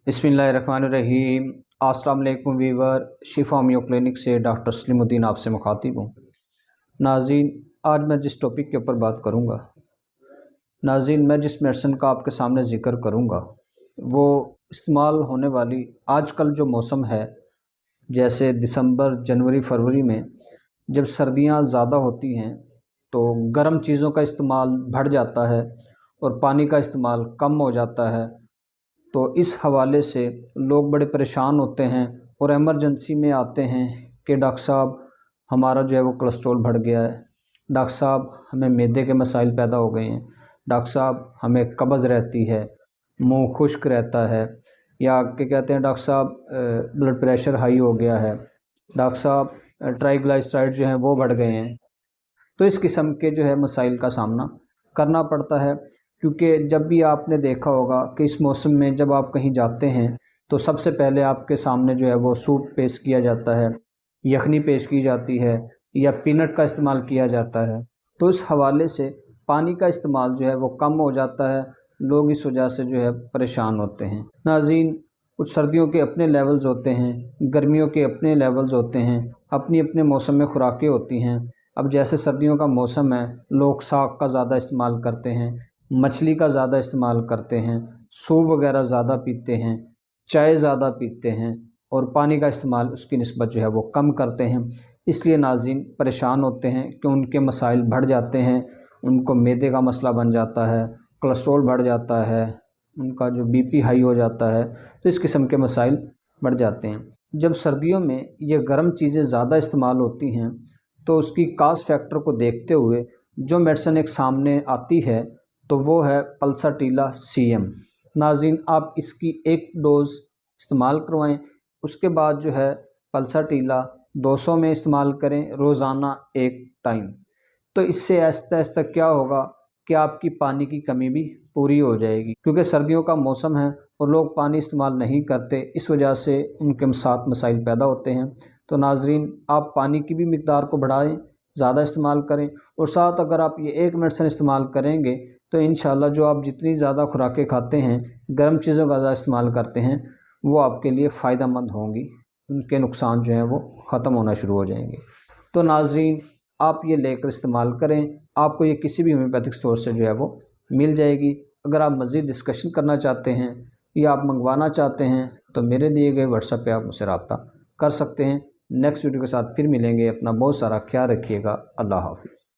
बिस्मिल्लाहिर्रहमानिर्रहीम। अस्सलाम वालेकुम वीवर, शिफा होमियो क्लिनिक से डॉक्टर सलीमुद्दीन आपसे मुखातिब हूँ। नाज़रीन, आज मैं जिस टॉपिक के ऊपर बात करूँगा, मैं जिस मेडिसिन का आपके सामने ज़िक्र करूँगा वो इस्तेमाल होने वाली आजकल जो मौसम है, जैसे दिसंबर, जनवरी, फरवरी में जब सर्दियाँ ज़्यादा होती हैं तो गर्म चीज़ों का इस्तेमाल बढ़ जाता है और पानी का इस्तेमाल कम हो जाता है। तो इस हवाले से लोग बड़े परेशान होते हैं और एमरजेंसी में आते हैं कि डॉक्टर साहब हमारा जो है वो कोलेस्ट्रॉल बढ़ गया है, डॉक्टर साहब हमें मैदे के मसाइल पैदा हो गए हैं, डॉक्टर साहब हमें कब्ज़ रहती है, मुंह खुश्क रहता है, या क्या कहते हैं डॉक्टर साहब ब्लड प्रेशर हाई हो गया है, डॉक्टर साहब ट्राइग्लिसराइड जो हैं वो बढ़ गए हैं। तो इस किस्म के जो है मसाइल का सामना करना पड़ता है, क्योंकि जब भी आपने देखा होगा कि इस मौसम में जब आप कहीं जाते हैं तो सबसे पहले आपके सामने जो है वो सूप पेश किया जाता है, यखनी पेश की जाती है या पीनट का इस्तेमाल किया जाता है। तो इस हवाले से पानी का इस्तेमाल जो है वो कम हो जाता है, लोग इस वजह से जो है परेशान होते हैं। नाज़रीन, कुछ सर्दियों के अपने लेवल्स होते हैं, गर्मियों के अपने लेवल्स होते हैं, अपनी अपने मौसम में खुराकें होती हैं। अब जैसे सर्दियों का मौसम है, लोग साग का ज़्यादा इस्तेमाल करते हैं, मछली का ज़्यादा इस्तेमाल करते हैं, सूप वगैरह ज़्यादा पीते हैं, चाय ज़्यादा पीते हैं और पानी का इस्तेमाल उसकी निस्बत जो है वो कम करते हैं। इसलिए नाज़रीन परेशान होते हैं कि उनके मसाइल बढ़ जाते हैं, उनको मैदे का मसला बन जाता है, कोलेस्ट्रॉल बढ़ जाता है, उनका जो बीपी हाई हो जाता है, तो इस किस्म के मसाइल बढ़ जाते हैं। जब सर्दियों में ये गर्म चीज़ें ज़्यादा इस्तेमाल होती हैं तो उसकी काज फैक्टर को देखते हुए जो मेडिसिन एक सामने आती है तो वो है पल्साटीला CM। नाज़रीन, आप इसकी एक डोज़ इस्तेमाल करवाएं, उसके बाद जो है पल्साटीला 200 में इस्तेमाल करें रोज़ाना एक टाइम। तो इससे आहिस्ता आहिस्ता क्या होगा कि आपकी पानी की कमी भी पूरी हो जाएगी, क्योंकि सर्दियों का मौसम है और लोग पानी इस्तेमाल नहीं करते, इस वजह से उनके साथ मसाइल पैदा होते हैं। तो नाज़रीन, आप पानी की भी मिक़दार को बढ़ाएं, ज़्यादा इस्तेमाल करें, और साथ अगर आप ये एक मेडिसिन इस्तेमाल करेंगे तो इंशाल्लाह जो आप जितनी ज़्यादा खुराकें खाते हैं, गर्म चीज़ों का ज़्यादा इस्तेमाल करते हैं, वो आपके लिए फ़ायदेमंद होंगी, उनके नुकसान जो हैं वो ख़त्म होना शुरू हो जाएंगे। तो नाज़रीन, आप ये लेकर इस्तेमाल करें, आपको ये किसी भी होम्योपैथिक स्टोर से जो है वो मिल जाएगी। अगर आप मज़ीद डिस्कशन करना चाहते हैं या आप मंगवाना चाहते हैं तो मेरे दिए गए व्हाट्सएप पे आप मुझसे रब्ता कर सकते हैं। नेक्स्ट वीडियो के साथ फिर मिलेंगे। अपना बहुत सारा ख्याल रखिएगा। अल्लाह हाफ़िज़।